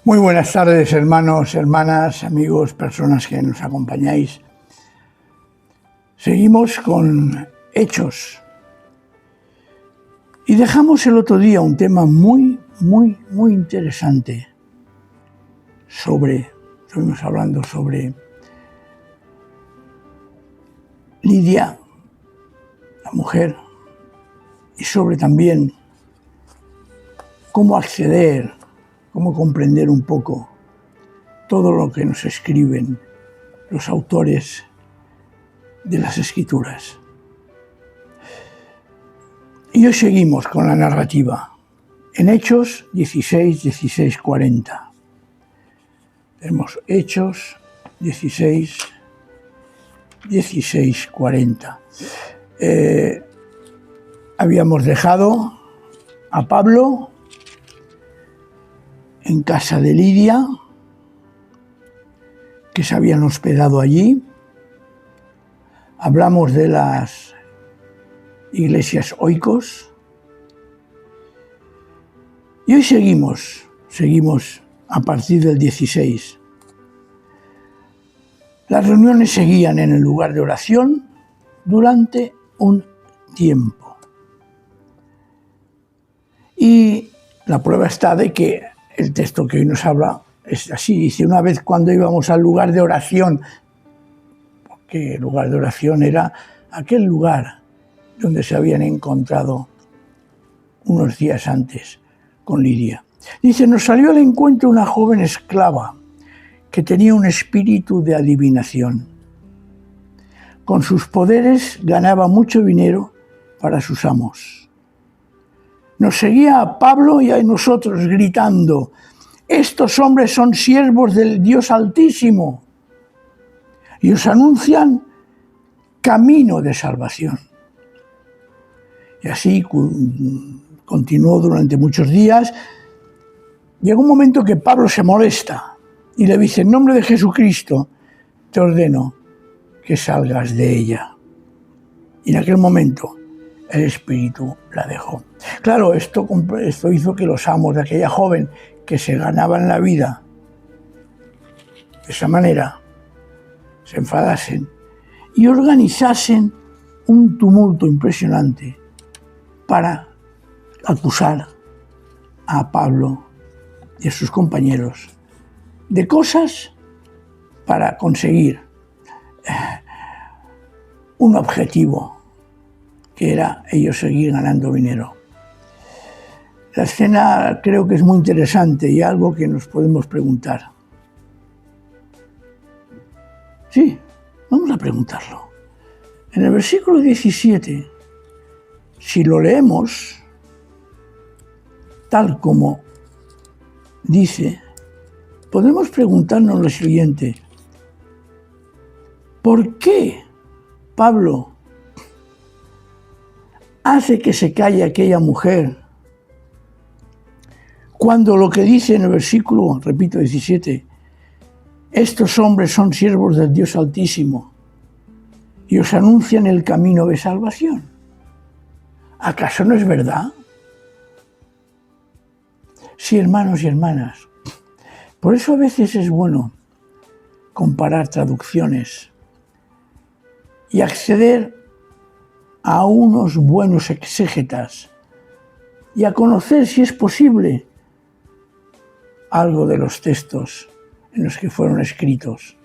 Muy buenas tardes, hermanos, hermanas, amigos, personas que nos acompañáis. Seguimos con Hechos. Y dejamos el otro día un tema muy interesante estuvimos hablando sobre Lidia, la mujer, y sobre también cómo acceder, cómo comprender un poco todo lo que nos escriben los autores de las Escrituras. Y hoy seguimos con la narrativa en Hechos 16, 40. Tenemos Hechos 16, 40. Habíamos dejado a Pablo en casa de Lidia, que se habían hospedado allí. Hablamos de las iglesias oikos. Y hoy seguimos a partir del 16. Las reuniones seguían en el lugar de oración durante un tiempo. Y la prueba está de que el texto que hoy nos habla es así. Dice, una vez cuando íbamos al lugar de oración, porque el lugar de oración era aquel lugar donde se habían encontrado unos días antes con Lidia. Dice, nos salió al encuentro una joven esclava que tenía un espíritu de adivinación. Con sus poderes ganaba mucho dinero para sus amos. Nos seguía a Pablo y a nosotros gritando, estos hombres son siervos del Dios Altísimo y os anuncian camino de salvación. Y así continuó durante muchos días. Llegó un momento que Pablo se molesta y le dice, en nombre de Jesucristo te ordeno que salgas de ella. Y en aquel momento el espíritu la dejó. Claro, esto hizo que los amos de aquella joven que se ganaban la vida de esa manera se enfadasen y organizasen un tumulto impresionante para acusar a Pablo y a sus compañeros de cosas para conseguir un objetivo, que era ellos seguir ganando dinero. La escena creo que es muy interesante y algo que nos podemos preguntar. Sí, vamos a preguntarlo. En el versículo 17, si lo leemos tal como dice, podemos preguntarnos lo siguiente. ¿Por qué Pablo hace que se calle aquella mujer cuando lo que dice en el versículo, repito, 17, estos hombres son siervos del Dios Altísimo y os anuncian el camino de salvación? ¿Acaso no es verdad? Sí, hermanos y hermanas. Por eso a veces es bueno comparar traducciones y acceder a unos buenos exégetas y a conocer, si es posible, algo de los textos en los que fueron escritos.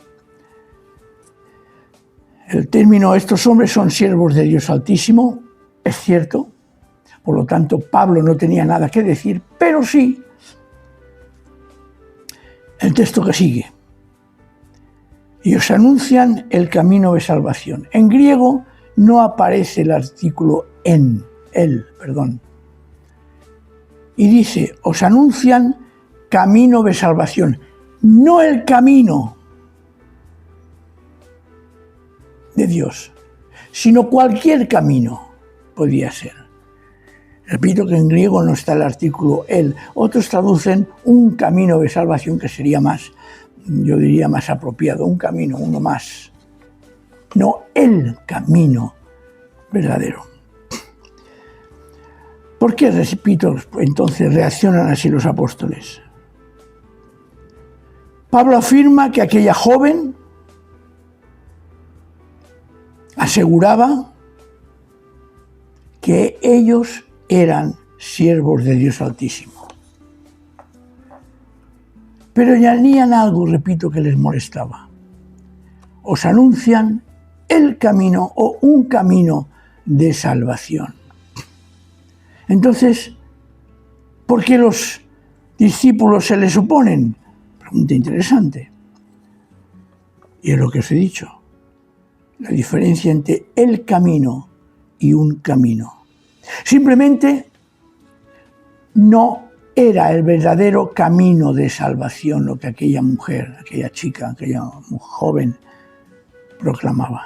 El término estos hombres son siervos de Dios Altísimo es cierto, por lo tanto Pablo no tenía nada que decir, pero sí el texto que sigue. Y os anuncian el camino de salvación. En griego no aparece el artículo y dice, os anuncian camino de salvación, no el camino de Dios, sino cualquier camino podía ser. Repito que en griego no está el artículo el. Otros traducen un camino de salvación que sería más, yo diría más apropiado, un camino, uno más. No el camino verdadero. ¿Por qué, repito, entonces reaccionan así los apóstoles? Pablo afirma que aquella joven aseguraba que ellos eran siervos de Dios Altísimo. Pero añadían algo, repito, que les molestaba. Os anuncian el camino o un camino de salvación. Entonces, ¿por qué los discípulos se les oponen? Pregunta interesante. Y es lo que os he dicho. La diferencia entre el camino y un camino. Simplemente no era el verdadero camino de salvación lo que aquella mujer, aquella chica, aquella joven proclamaba.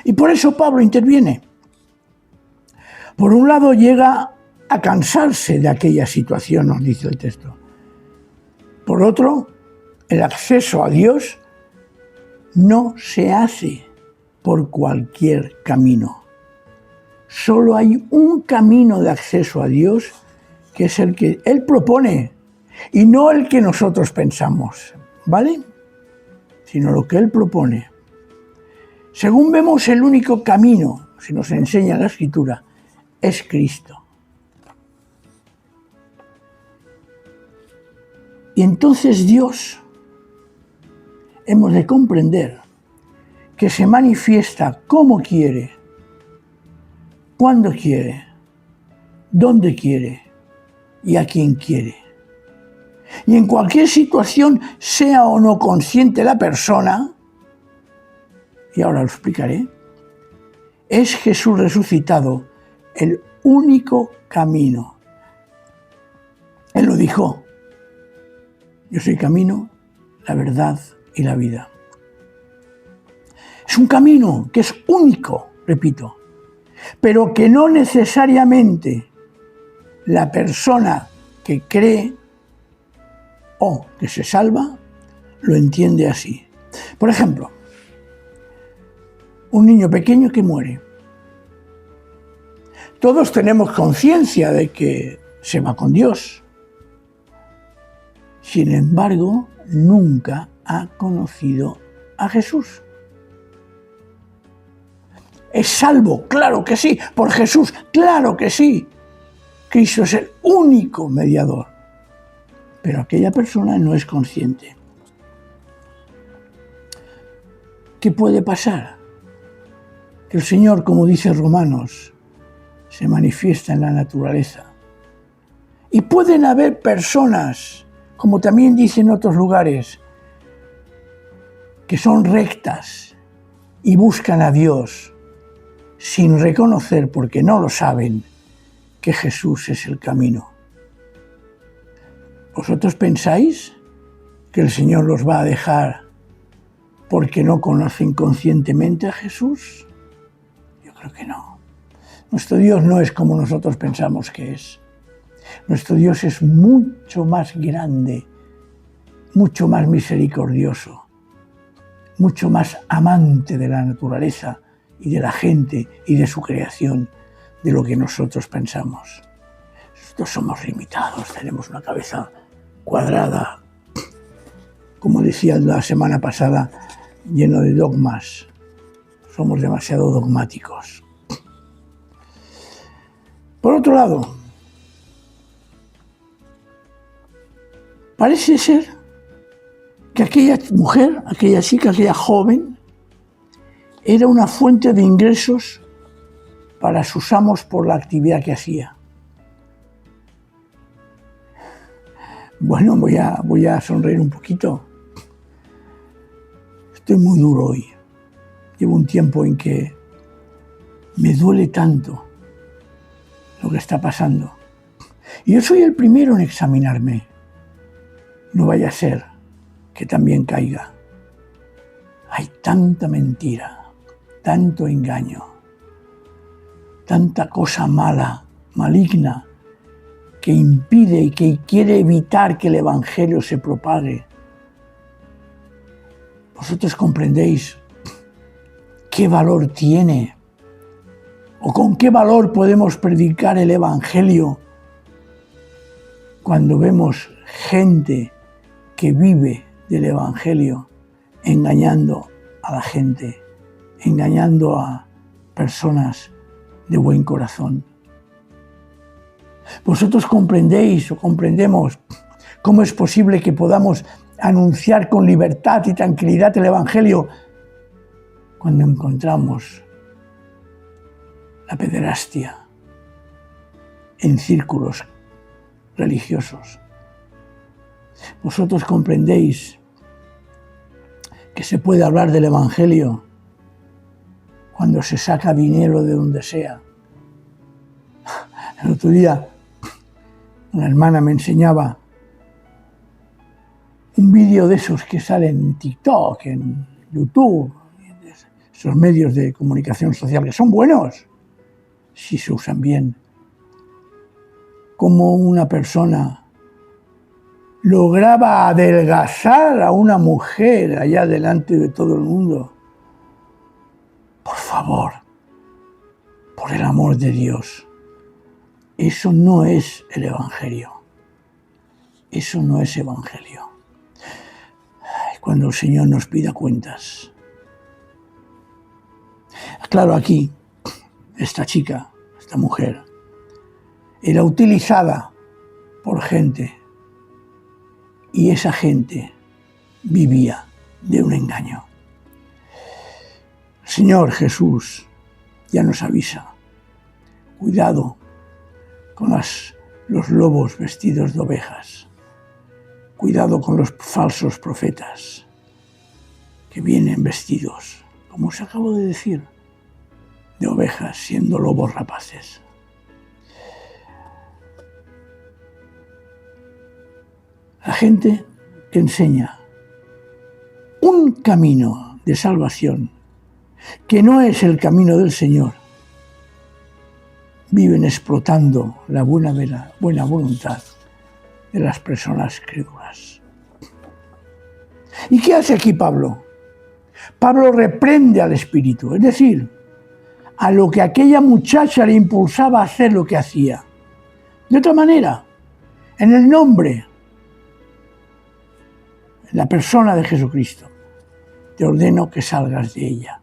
Y por eso Pablo interviene. Por un lado llega a cansarse de aquella situación, nos dice el texto. Por otro, el acceso a Dios no se hace por cualquier camino. Solo hay un camino de acceso a Dios, que es el que Él propone, y no el que nosotros pensamos, ¿vale? Sino lo que Él propone. Según vemos, el único camino, si nos enseña la Escritura, es Cristo. Y entonces Dios, hemos de comprender que se manifiesta como quiere, cuando quiere, dónde quiere y a quien quiere. Y en cualquier situación, sea o no consciente la persona, y ahora lo explicaré, es Jesús resucitado el único camino. Él lo dijo: yo soy el camino, la verdad y la vida. Es un camino que es único, repito, pero que no necesariamente la persona que cree o que se salva lo entiende así. Por ejemplo, un niño pequeño que muere. Todos tenemos conciencia de que se va con Dios. Sin embargo, nunca ha conocido a Jesús. ¿Es salvo? Claro que sí. ¿Por Jesús? Claro que sí. Cristo es el único mediador. Pero aquella persona no es consciente. ¿Qué puede pasar? Que el Señor, como dice Romanos, se manifiesta en la naturaleza. Y pueden haber personas, como también dice en otros lugares, que son rectas y buscan a Dios sin reconocer, porque no lo saben, que Jesús es el camino. ¿Vosotros pensáis que el Señor los va a dejar porque no conocen conscientemente a Jesús? Yo creo que no. Nuestro Dios no es como nosotros pensamos que es. Nuestro Dios es mucho más grande, mucho más misericordioso, mucho más amante de la naturaleza y de la gente y de su creación de lo que nosotros pensamos. Nosotros somos limitados, tenemos una cabeza cuadrada, como decía la semana pasada, lleno de dogmas. Somos demasiado dogmáticos. Por otro lado, parece ser que aquella mujer, aquella chica, aquella joven, era una fuente de ingresos para sus amos por la actividad que hacía. Bueno, voy a sonreír un poquito. Estoy muy duro hoy. Llevo un tiempo en que me duele tanto lo que está pasando. Y yo soy el primero en examinarme. No vaya a ser que también caiga. Hay tanta mentira, tanto engaño, tanta cosa mala, maligna, que impide y que quiere evitar que el Evangelio se propague. ¿Vosotros comprendéis qué valor tiene o con qué valor podemos predicar el Evangelio cuando vemos gente que vive del Evangelio engañando a la gente, engañando a personas de buen corazón. Vosotros comprendéis o comprendemos cómo es posible que podamos anunciar con libertad y tranquilidad el Evangelio cuando encontramos la pederastia en círculos religiosos. Vosotros comprendéis que se puede hablar del Evangelio cuando se saca dinero de donde sea. El otro día una hermana me enseñaba un vídeo de esos que salen en TikTok, en YouTube, esos medios de comunicación social que son buenos si se usan bien. Cómo una persona lograba adelgazar a una mujer allá delante de todo el mundo. Por favor, por el amor de Dios, eso no es el Evangelio. Eso no es Evangelio. Cuando el Señor nos pida cuentas. Claro, aquí, esta chica, esta mujer, era utilizada por gente y esa gente vivía de un engaño. El Señor Jesús ya nos avisa, cuidado con los lobos vestidos de ovejas, cuidado con los falsos profetas que vienen vestidos, como os acabo de decir, de ovejas siendo lobos rapaces. La gente que enseña un camino de salvación que no es el camino del Señor, viven explotando la buena voluntad de las personas crédulas. ¿Y qué hace aquí Pablo? Pablo reprende al espíritu, es decir, a lo que aquella muchacha le impulsaba a hacer lo que hacía. De otra manera, en el nombre, en la persona de Jesucristo, te ordeno que salgas de ella.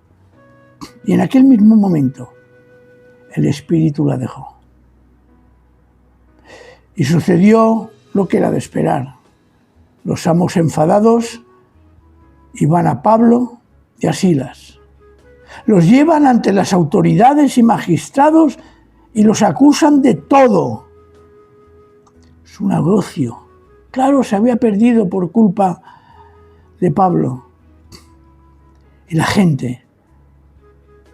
Y en aquel mismo momento, el espíritu la dejó. Y sucedió lo que era de esperar. Los amos enfadados iban a Pablo y a Silas. Los llevan ante las autoridades y magistrados y los acusan de todo. Su negocio, claro, se había perdido por culpa de Pablo. Y la gente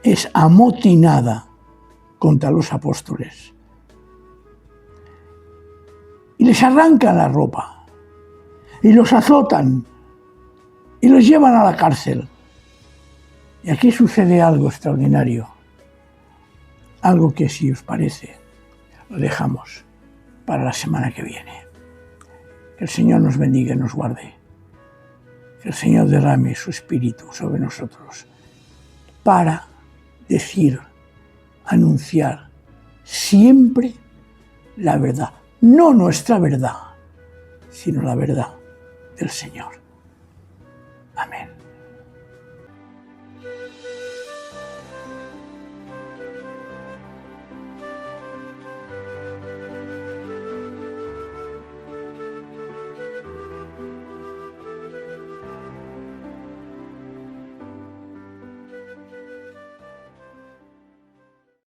es amotinada contra los apóstoles. Y les arrancan la ropa, y los azotan, y los llevan a la cárcel. Y aquí sucede algo extraordinario, algo que, si os parece, lo dejamos para la semana que viene. Que el Señor nos bendiga y nos guarde. Que el Señor derrame su espíritu sobre nosotros para decir, anunciar siempre la verdad. No nuestra verdad, sino la verdad del Señor. Amén.